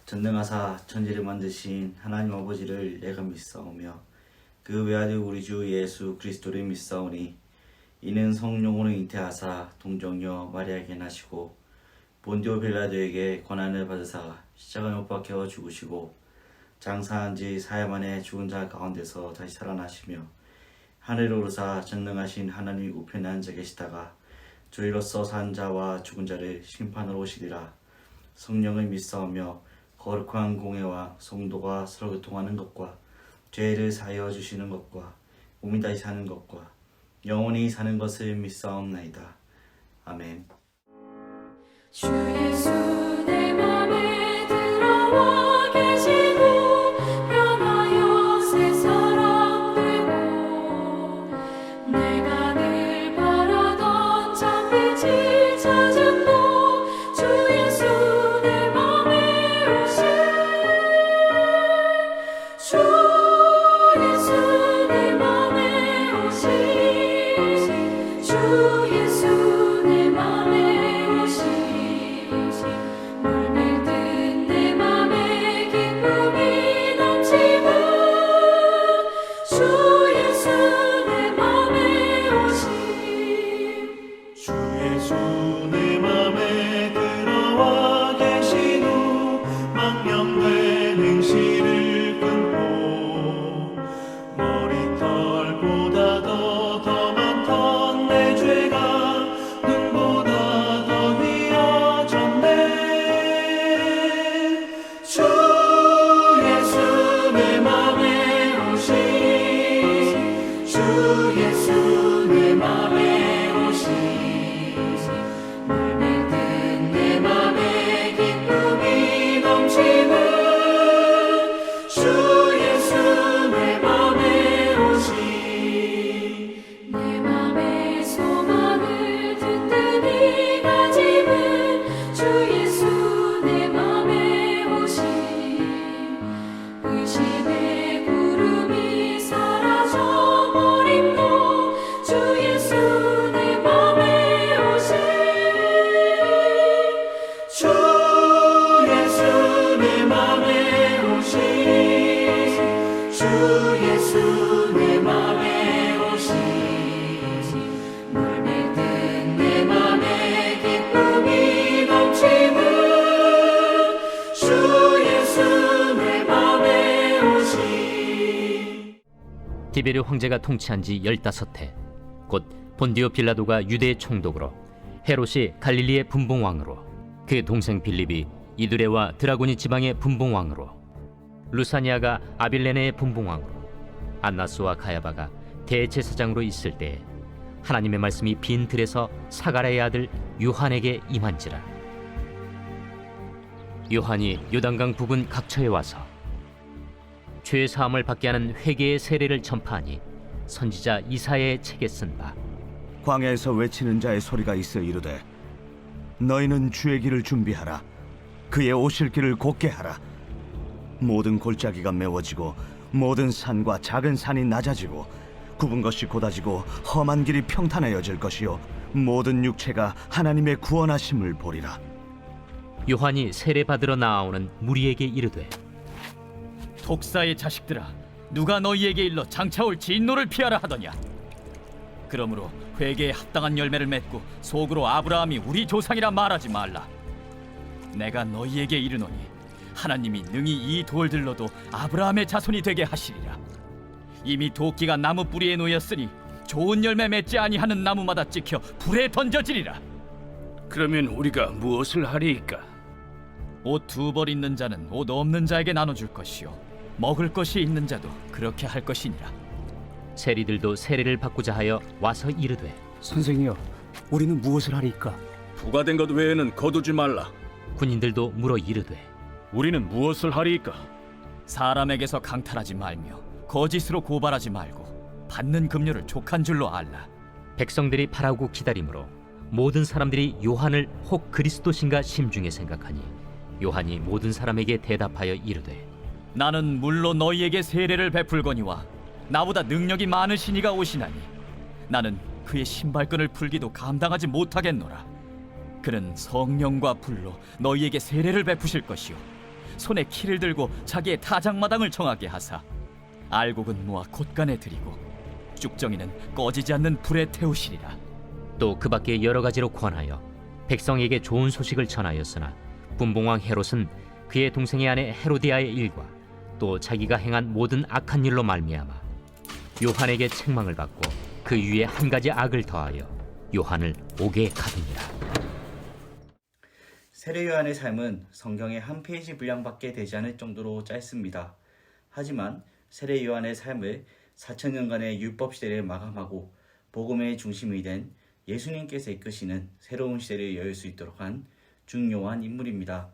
전능하사 천지를 만드신 하나님 아버지를 내가 믿사오며 그 외아들 우리 주 예수 그리스도를 믿사오니 이는 성령으로 잉태하사 동정녀 마리아에게 나시고 본디오 빌라도에게 고난을 받으사 십자가에 못 박혀 죽으시고 장사한 지 사흘 만에 죽은 자 가운데서 다시 살아나시며 하늘에 오르사 전능하신 하나님 우편에 앉아 계시다가 저희로서 산 자와 죽은 자를 심판하러 오시리라. 성령을 믿사오며 거룩한 공회와 성도가 서로 교통하는 것과 죄를 사하여 주시는 것과 몸이 다시 사는 것과 영원히 사는 것을 믿사옵나이다. 아멘. 주 예수 내 맘에 들어와 계시고 변하여 새 사람 되고 내가 늘 바라던 참빛을 찾음도 주 예수 내 맘에 오시 주 예수 내 맘에 오시 주 예수 내 맘에 오시 물밀듯 내 맘에 기쁨이 넘치고 주 예수 내 맘에 오시 주 예수 내 맘에 들어와 계신 후 망령된 행실을 끊고 머리털보다 더 많던 내 죄가 눈보다 더 휘어졌네. 주 예수 내 맘에 오시 주 예수 내 맘에 오시 물밀듯 내 맘에 기쁨이 넘치는 주 예수 내 맘에 오시 내 맘의 소망을 든든히 가지는 주 예수 내 맘에 오시 의심의 구름이 사라져 버림도 주 예수 내 맘에 오시 주 예수 내 맘에 오시 주 예수 내 맘에 오시 물밀듯 내 맘에 기쁨이 넘치는 주 예수 내 맘에 오시. 디베르 황제가 통치한 지 15해 곧 본디오 빌라도가 유대의 총독으로 헤롯이 갈릴리의 분봉왕으로 그 동생 빌립이 이두레와 드라고니 지방의 분봉왕으로 루사니아가 아빌레네의 분봉왕으로 안나스와 가야바가 대제사장으로 있을 때에 하나님의 말씀이 빈 들에서 사가랴의 아들 요한에게 임한지라. 요한이 요단강 부근 각처에 와서 죄 사함을 받게 하는 회개의 세례를 전파하니 선지자 이사야의 책에 쓴 바 광야에서 외치는 자의 소리가 있어 이르되 너희는 주의 길을 준비하라. 그의 오실 길을 곧게 하라. 모든 골짜기가 메워지고 모든 산과 작은 산이 낮아지고 굽은 것이 곧아지고 험한 길이 평탄해져질 것이요 모든 육체가 하나님의 구원하심을 보리라. 요한이 세례 받으러 나아오는 무리에게 이르되 독사의 자식들아, 누가 너희에게 일러 장차올 진노를 피하라 하더냐? 그러므로 회개에 합당한 열매를 맺고 속으로 아브라함이 우리 조상이라 말하지 말라. 내가 너희에게 이르노니 하나님이 능히 이 돌들로도 아브라함의 자손이 되게 하시리라. 이미 도끼가 나무 뿌리에 놓였으니 좋은 열매 맺지 아니하는 나무마다 찍혀 불에 던져지리라. 그러면 우리가 무엇을 하리이까? 옷 2벌 있는 자는 옷 없는 자에게 나눠줄 것이요 먹을 것이 있는 자도 그렇게 할 것이니라. 세리들도 세례를 받고자 하여 와서 이르되 선생이여, 우리는 무엇을 하리이까? 부과된 것 외에는 거두지 말라. 군인들도 물어 이르되 우리는 무엇을 하리이까? 사람에게서 강탈하지 말며 거짓으로 고발하지 말고 받는 급료를 족한 줄로 알라. 백성들이 바라고 기다림으로 모든 사람들이 요한을 혹 그리스도신가 심중에 생각하니 요한이 모든 사람에게 대답하여 이르되 나는 물로 너희에게 세례를 베풀거니와 나보다 능력이 많으신 이가 오시나니 나는 그의 신발끈을 풀기도 감당하지 못하겠노라. 그는 성령과 불로 너희에게 세례를 베푸실 것이요 손에 키를 들고 자기의 타작마당을 정하게 하사 알곡은 모아 곳간에 들이고 쭉정이는 꺼지지 않는 불에 태우시리라. 또 그 밖에 여러 가지로 권하여 백성에게 좋은 소식을 전하였으나 분봉왕 헤롯은 그의 동생의 아내 헤로디아의 일과 또 자기가 행한 모든 악한 일로 말미암아 요한에게 책망을 받고 그 위에 한 가지 악을 더하여 요한을 옥에 가두니라. 세례 요한의 삶은 성경의 한 페이지 분량밖에 되지 않을 정도로 짧습니다. 하지만 세례 요한의 삶을 4,000년간의 율법 시대를 마감하고 복음의 중심이 된 예수님께서 이끄시는 새로운 시대를 열 수 있도록 한 중요한 인물입니다.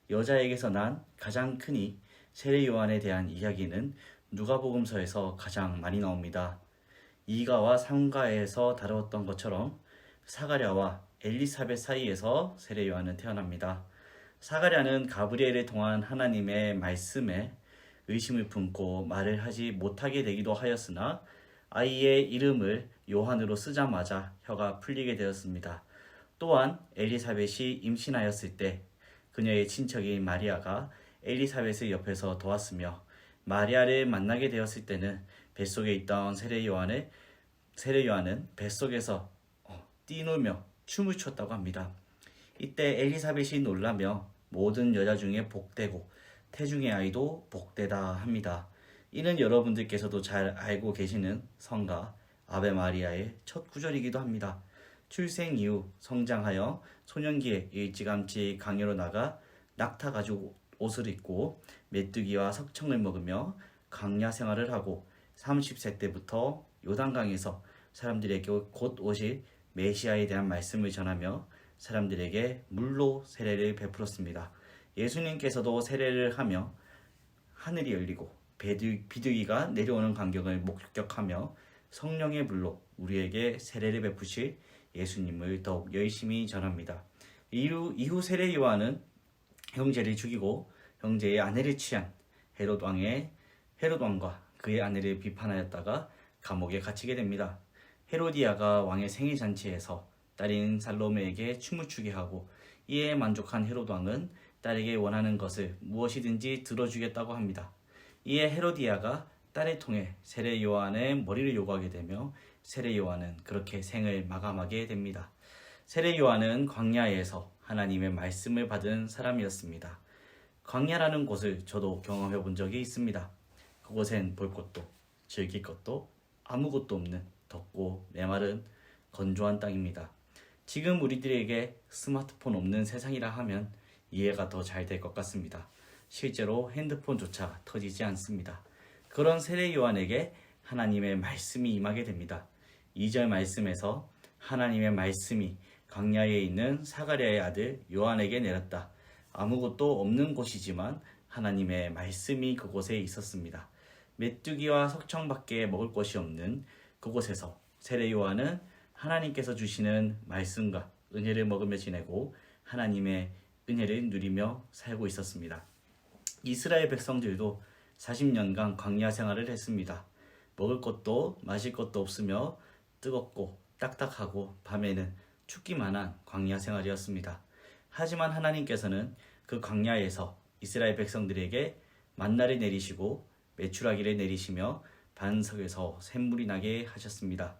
여자에게서 난 가장 크니 세례 요한에 대한 이야기는 누가복음서에서 가장 많이 나옵니다. 이가와 상가에서 다루었던 것처럼 사가랴와 엘리사벳 사이에서 세례 요한은 태어납니다. 사가랴는 가브리엘을 통한 하나님의 말씀에 의심을 품고 말을 하지 못하게 되기도 하였으나 아이의 이름을 요한으로 쓰자마자 혀가 풀리게 되었습니다. 또한 엘리사벳이 임신하였을 때 그녀의 친척인 마리아가 엘리사벳을 옆에서 도왔으며 마리아를 만나게 되었을 때는 뱃속에 있던 세례 요한은 뱃속에서 뛰놀며 춤을 췄다고 합니다. 이때 엘리사벳이 놀라며 모든 여자 중에 복되고 태중의 아이도 복되다 합니다. 이는 여러분들께서도 잘 알고 계시는 성가 아베 마리아의 첫 구절이기도 합니다. 출생 이후 성장하여 소년기에 일찌감치 강요로 나가 낙타 가죽 옷을 입고 메뚜기와 석청을 먹으며 광야 생활을 하고 30세 때부터 요단강에서 사람들에게 곧 오실 메시아에 대한 말씀을 전하며 사람들에게 물로 세례를 베풀었습니다. 예수님께서도 세례를 하며 하늘이 열리고 비둘기가 내려오는 광경을 목격하며 성령의 물로 우리에게 세례를 베푸실 예수님을 더욱 열심히 전합니다. 이후 세례 요한은 형제를 죽이고 형제의 아내를 취한 헤롯 왕과 그의 아내를 비판하였다가 감옥에 갇히게 됩니다. 헤로디아가 왕의 생일 잔치에서 딸인 살로메에게 춤을 추게 하고 이에 만족한 헤롯 왕은 딸에게 원하는 것을 무엇이든지 들어주겠다고 합니다. 이에 헤로디아가 딸을 통해 세례 요한의 머리를 요구하게 되며 세례 요한은 그렇게 생을 마감하게 됩니다. 세례 요한은 광야에서 하나님의 말씀을 받은 사람이었습니다. 광야라는 곳을 저도 경험해 본 적이 있습니다. 그곳엔 볼 것도 즐길 것도 아무것도 없는 덥고 메마른 건조한 땅입니다. 지금 우리들에게 스마트폰 없는 세상이라 하면 이해가 더 잘 될 것 같습니다. 실제로 핸드폰조차 터지지 않습니다. 그런 세례 요한에게 하나님의 말씀이 임하게 됩니다. 2절 말씀에서 하나님의 말씀이 광야에 있는 사가랴의 아들 요한에게 내렸다. 아무것도 없는 곳이지만 하나님의 말씀이 그곳에 있었습니다. 메뚜기와 석청밖에 먹을 것이 없는 그곳에서 세례 요한은 하나님께서 주시는 말씀과 은혜를 먹으며 지내고 하나님의 은혜를 누리며 살고 있었습니다. 이스라엘 백성들도 40년간 광야 생활을 했습니다. 먹을 것도 마실 것도 없으며 뜨겁고 딱딱하고 밤에는 춥기만 한 광야 생활이었습니다. 하지만 하나님께서는 그 광야에서 이스라엘 백성들에게 만나를 내리시고 메추라기를 내리시며 반석에서 샘물이 나게 하셨습니다.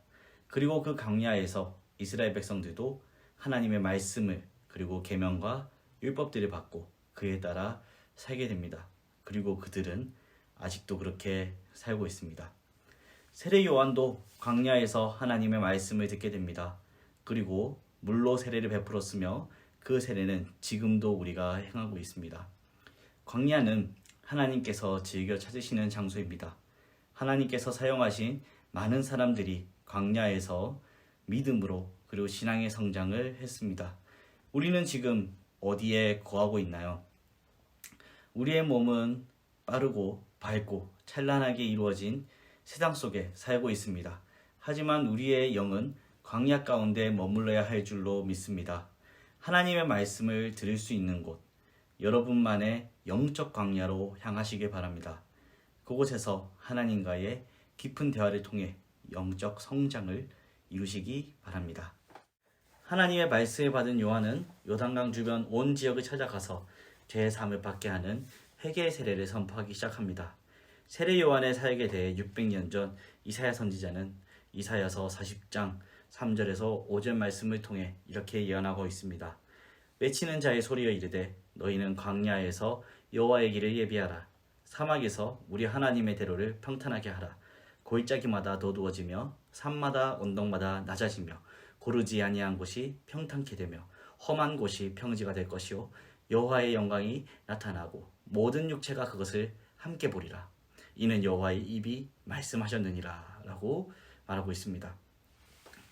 그리고 그 광야에서 이스라엘 백성들도 하나님의 말씀을 그리고 계명과 율법들을 받고 그에 따라 살게 됩니다. 그리고 그들은 아직도 그렇게 살고 있습니다. 세례 요한도 광야에서 하나님의 말씀을 듣게 됩니다. 그리고 물로 세례를 베풀었으며 그 세례는 지금도 우리가 행하고 있습니다. 광야는 하나님께서 즐겨 찾으시는 장소입니다. 하나님께서 사용하신 많은 사람들이 광야에서 믿음으로 그리고 신앙의 성장을 했습니다. 우리는 지금 어디에 거하고 있나요? 우리의 몸은 빠르고 밝고 찬란하게 이루어진 세상 속에 살고 있습니다. 하지만 우리의 영은 광야 가운데 머물러야 할 줄로 믿습니다. 하나님의 말씀을 들을 수 있는 곳, 여러분만의 영적 광야로 향하시길 바랍니다. 그곳에서 하나님과의 깊은 대화를 통해 영적 성장을 이루시기 바랍니다. 하나님의 말씀을 받은 요한은 요단강 주변 온 지역을 찾아가서 제3을 받게 하는 회개의 세례를 선포하기 시작합니다. 세례 요한의 사역에 대해 600년 전 이사야 선지자는 이사야서 40장 3절에서 5절 말씀을 통해 이렇게 예언하고 있습니다. 외치는 자의 소리여 이르되 너희는 광야에서 여호와의 길을 예비하라. 사막에서 우리 하나님의 대로를 평탄하게 하라. 골짜기마다 도두어지며 산마다 언덕마다 낮아지며 고르지 아니한 곳이 평탄케 되며 험한 곳이 평지가 될 것이요 여호와의 영광이 나타나고 모든 육체가 그것을 함께 보리라. 이는 여호와의 입이 말씀하셨느니라 라고 말하고 있습니다.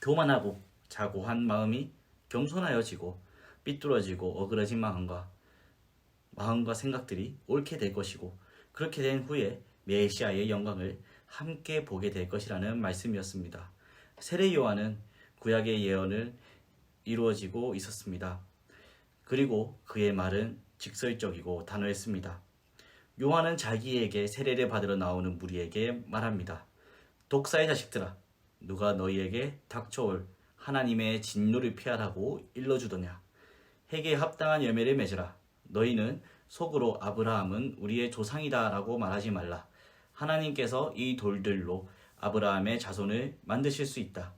교만하고 자고한 마음이 겸손하여지고 삐뚤어지고 어그러진 마음과 생각들이 옳게 될 것이고 그렇게 된 후에 메시아의 영광을 함께 보게 될 것이라는 말씀이었습니다. 세례 요한은 구약의 예언을 이루어지고 있었습니다. 그리고 그의 말은 직설적이고 단호했습니다. 요한은 자기에게 세례를 받으러 나오는 무리에게 말합니다. 독사의 자식들아, 누가 너희에게 닥쳐올 하나님의 진노를 피하라고 일러주더냐. 회개에 합당한 열매를 맺으라. 너희는 속으로 아브라함은 우리의 조상이다 라고 말하지 말라. 하나님께서 이 돌들로 아브라함의 자손을 만드실 수 있다.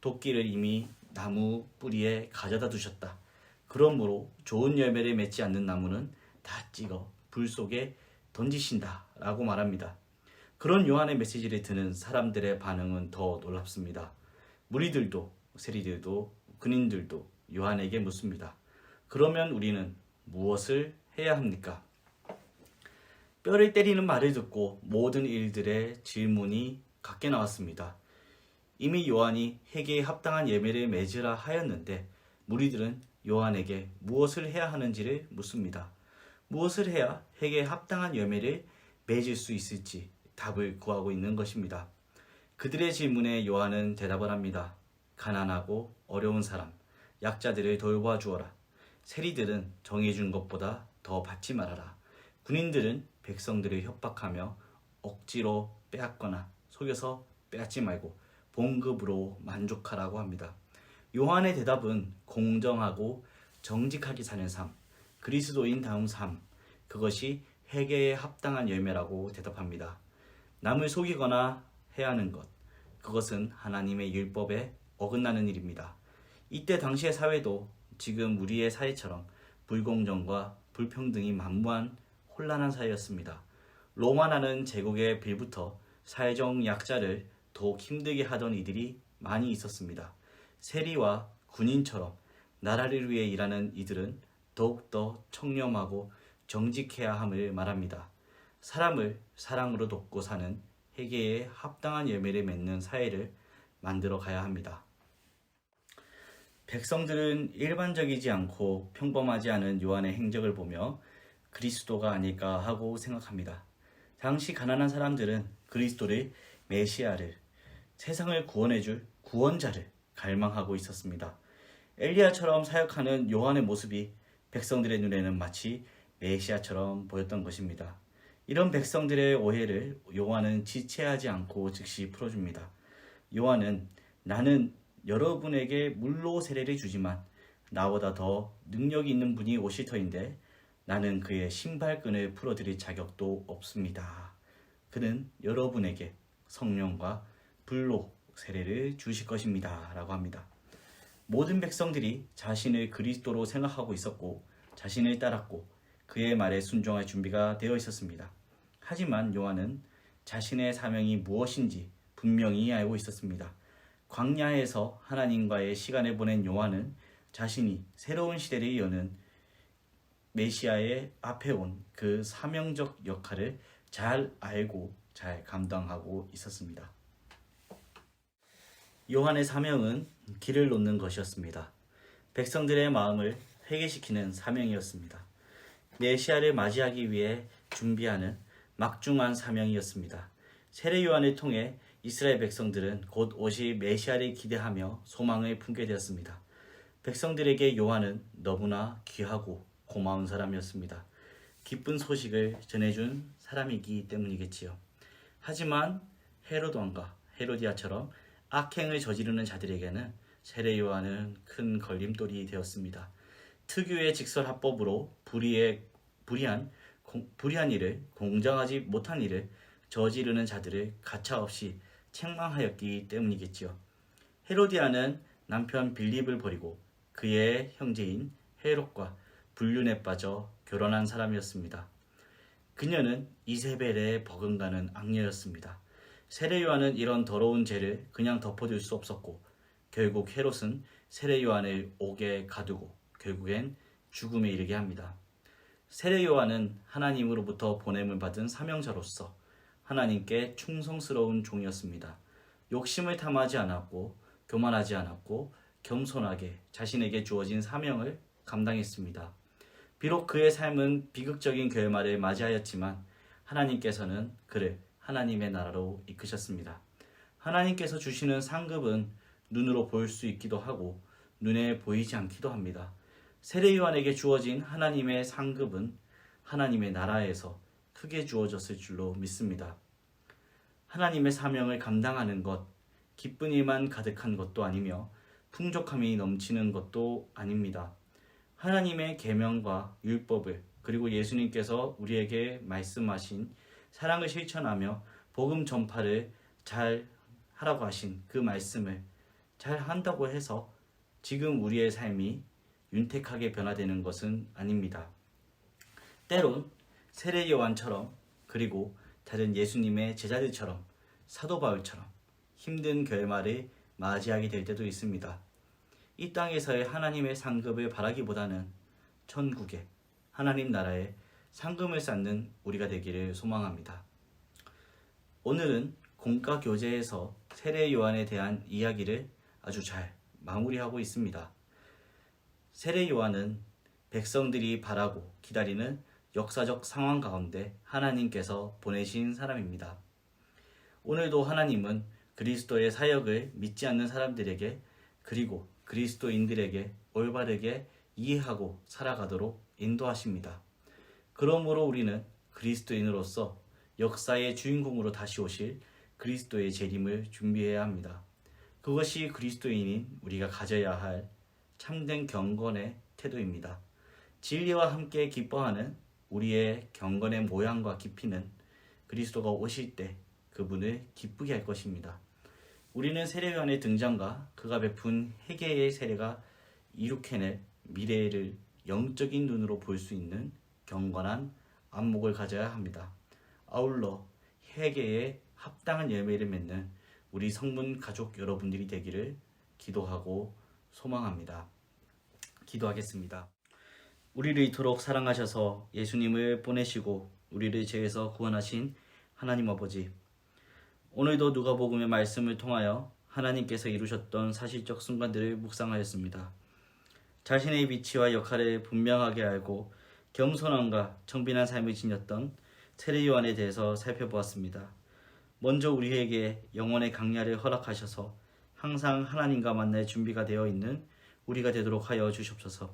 도끼를 이미 나무 뿌리에 가져다 두셨다. 그러므로 좋은 열매를 맺지 않는 나무는 다 찍어 불 속에 던지신다 라고 말합니다. 그런 요한의 메시지를 듣는 사람들의 반응은 더 놀랍습니다. 무리들도 세리들도 군인들도 요한에게 묻습니다. 그러면 우리는 무엇을 해야 합니까? 뼈를 때리는 말을 듣고 모든 일들의 질문이 같게 나왔습니다. 이미 요한이 회개에 합당한 예매를 맺으라 하였는데 무리들은 요한에게 무엇을 해야 하는지를 묻습니다. 무엇을 해야 회개에 합당한 열매를 맺을 수 있을지 답을 구하고 있는 것입니다. 그들의 질문에 요한은 대답을 합니다. 가난하고 어려운 사람, 약자들을 돌봐주어라. 세리들은 정해준 것보다 더 받지 말아라. 군인들은 백성들을 협박하며 억지로 빼앗거나 속여서 빼앗지 말고 봉급으로 만족하라고 합니다. 요한의 대답은 공정하고 정직하게 사는 삶, 그리스도인다운 삶, 그것이 회개에 합당한 열매라고 대답합니다. 남을 속이거나 해야 하는 것, 그것은 하나님의 율법에 어긋나는 일입니다. 이때 당시의 사회도 지금 우리의 사회처럼 불공정과 불평등이 만무한 혼란한 사회였습니다. 로마라는 제국의 빌부터 사회적 약자를 더욱 힘들게 하던 이들이 많이 있었습니다. 세리와 군인처럼 나라를 위해 일하는 이들은 더욱더 청렴하고 정직해야 함을 말합니다. 사람을 사랑으로 돕고 사는 회개에 합당한 열매를 맺는 사회를 만들어 가야 합니다. 백성들은 일반적이지 않고 평범하지 않은 요한의 행적을 보며 그리스도가 아닐까 하고 생각합니다. 당시 가난한 사람들은 그리스도를 메시아를, 세상을 구원해줄 구원자를 갈망하고 있었습니다. 엘리야처럼 사역하는 요한의 모습이 백성들의 눈에는 마치 메시아처럼 보였던 것입니다. 이런 백성들의 오해를 요한은 지체하지 않고 즉시 풀어줍니다. 요한은 나는 여러분에게 물로 세례를 주지만 나보다 더 능력이 있는 분이 오실 터인데 나는 그의 신발끈을 풀어드릴 자격도 없습니다. 그는 여러분에게 성령과 불로 세례를 주실 것입니다. 라고 합니다. 모든 백성들이 자신을 그리스도로 생각하고 있었고 자신을 따랐고 그의 말에 순종할 준비가 되어 있었습니다. 하지만 요한은 자신의 사명이 무엇인지 분명히 알고 있었습니다. 광야에서 하나님과의 시간을 보낸 요한은 자신이 새로운 시대를 여는 메시아의 앞에 온 그 사명적 역할을 잘 알고 잘 감당하고 있었습니다. 요한의 사명은 길을 놓는 것이었습니다. 백성들의 마음을 회개시키는 사명이었습니다. 메시아를 맞이하기 위해 준비하는 막중한 사명이었습니다. 세례 요한을 통해 이스라엘 백성들은 곧 오실 메시아를 기대하며 소망을 품게 되었습니다. 백성들에게 요한은 너무나 귀하고 고마운 사람이었습니다. 기쁜 소식을 전해준 사람이기 때문이겠지요. 하지만 헤롯 왕과 헤로디아처럼 악행을 저지르는 자들에게는 세례 요한은 큰 걸림돌이 되었습니다. 특유의 직설합법으로 불의의 불의한 일을, 공정하지 못한 일을 저지르는 자들을 가차없이 책망하였기 때문이겠지요. 헤로디아는 남편 빌립을 버리고 그의 형제인 헤롯과 불륜에 빠져 결혼한 사람이었습니다. 그녀는 이세벨에 버금가는 악녀였습니다. 세례 요한은 이런 더러운 죄를 그냥 덮어둘 수 없었고 결국 헤롯은 세례 요한을 옥에 가두고 결국엔 죽음에 이르게 합니다. 세례 요한은 하나님으로부터 보냄을 받은 사명자로서 하나님께 충성스러운 종이었습니다. 욕심을 탐하지 않았고 교만하지 않았고 겸손하게 자신에게 주어진 사명을 감당했습니다. 비록 그의 삶은 비극적인 결말을 맞이하였지만 하나님께서는 그를 하나님의 나라로 이끄셨습니다. 하나님께서 주시는 상급은 눈으로 볼 수 있기도 하고 눈에 보이지 않기도 합니다. 세례 요한에게 주어진 하나님의 상급은 하나님의 나라에서 크게 주어졌을 줄로 믿습니다. 하나님의 사명을 감당하는 것, 기쁜 일만 가득한 것도 아니며 풍족함이 넘치는 것도 아닙니다. 하나님의 계명과 율법을 그리고 예수님께서 우리에게 말씀하신 사랑을 실천하며 복음 전파를 잘 하라고 하신 그 말씀을 잘 한다고 해서 지금 우리의 삶이 윤택하게 변화되는 것은 아닙니다. 때론 세례 요한처럼 그리고 다른 예수님의 제자들처럼 사도 바울처럼 힘든 결말을 맞이하게 될 때도 있습니다. 이 땅에서의 하나님의 상급을 바라기보다는 천국의 하나님 나라에 상금을 쌓는 우리가 되기를 소망합니다. 오늘은 공과 교재에서 세례 요한에 대한 이야기를 아주 잘 마무리하고 있습니다. 세례 요한은 백성들이 바라고 기다리는 역사적 상황 가운데 하나님께서 보내신 사람입니다. 오늘도 하나님은 그리스도의 사역을 믿지 않는 사람들에게 그리고 그리스도인들에게 올바르게 이해하고 살아가도록 인도하십니다. 그러므로 우리는 그리스도인으로서 역사의 주인공으로 다시 오실 그리스도의 재림을 준비해야 합니다. 그것이 그리스도인인 우리가 가져야 할 참된 경건의 태도입니다. 진리와 함께 기뻐하는 우리의 경건의 모양과 깊이는 그리스도가 오실 때 그분을 기쁘게 할 것입니다. 우리는 세례 요한의 등장과 그가 베푼 회개의 세례가 이룩해낼 미래를 영적인 눈으로 볼 수 있는 경건한 안목을 가져야 합니다. 아울러 회개에 합당한 열매를 맺는 우리 성문 가족 여러분들이 되기를 기도하고 소망합니다. 기도하겠습니다. 우리를 이토록 사랑하셔서 예수님을 보내시고 우리를 죄에서 구원하신 하나님 아버지, 오늘도 누가복음의 말씀을 통하여 하나님께서 이루셨던 사실적 순간들을 묵상하였습니다. 자신의 위치와 역할을 분명하게 알고 겸손함과 청빈한 삶을 지녔던 세례 요한에 대해서 살펴보았습니다. 먼저 우리에게 영혼의 강야를 허락하셔서 항상 하나님과 만날 준비가 되어 있는 우리가 되도록 하여 주시옵소서.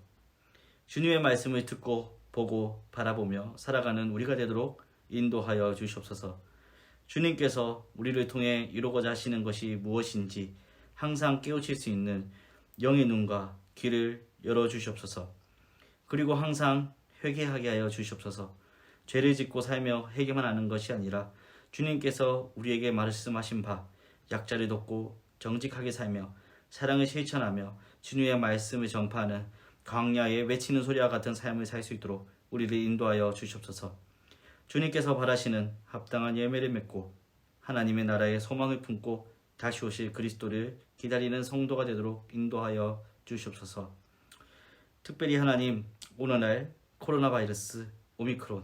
주님의 말씀을 듣고 보고 바라보며 살아가는 우리가 되도록 인도하여 주시옵소서. 주님께서 우리를 통해 이루고자 하시는 것이 무엇인지 항상 깨우칠 수 있는 영의 눈과 귀를 열어주시옵소서. 그리고 항상 회개하게 하여 주시옵소서. 죄를 짓고 살며 회개만 하는 것이 아니라 주님께서 우리에게 말씀하신 바 약자를 돕고 정직하게 살며 사랑을 실천하며 주님의 말씀을 전파하는 광야에 외치는 소리와 같은 삶을 살 수 있도록 우리를 인도하여 주시옵소서. 주님께서 바라시는 합당한 열매를 맺고 하나님의 나라의 소망을 품고 다시 오실 그리스도를 기다리는 성도가 되도록 인도하여 주시옵소서. 특별히 하나님, 오늘날 코로나 바이러스 오미크론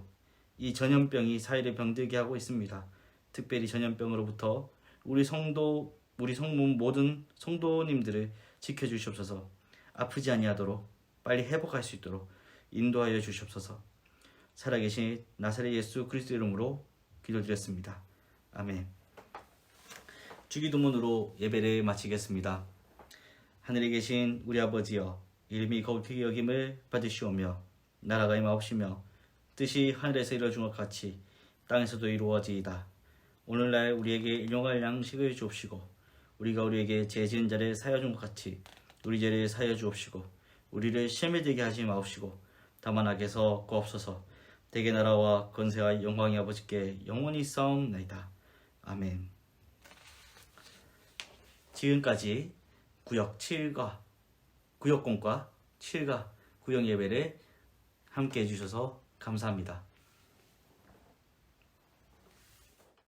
이 전염병이 사회를 병들게 하고 있습니다. 특별히 전염병으로부터 우리 성문 모든 성도님들을 지켜주시옵소서. 아프지 아니하도록 빨리 회복할 수 있도록 인도하여 주시옵소서. 살아계신 나사렛 예수 그리스도 이름으로 기도드렸습니다. 아멘. 주기도문으로 예배를 마치겠습니다. 하늘에 계신 우리 아버지여, 이름이 거룩히 여김을 받으시오며 나라가 임하옵시며 뜻이 하늘에서 이루어진 것 같이 땅에서도 이루어지이다. 오늘날 우리에게 일용할 양식을 주옵시고 우리가 우리에게 죄 지은 자를 사하여 준 것 같이 우리 죄를 사하여 주옵시고 우리를 시험에 들게 하지 마옵시고 다만 악에서 구하옵소서. 대개 나라와 권세와 영광이 아버지께 영원히 있사옵나이다. 아멘. 지금까지 구역공과 7과 구역 예배를 함께 해주셔서 감사합니다.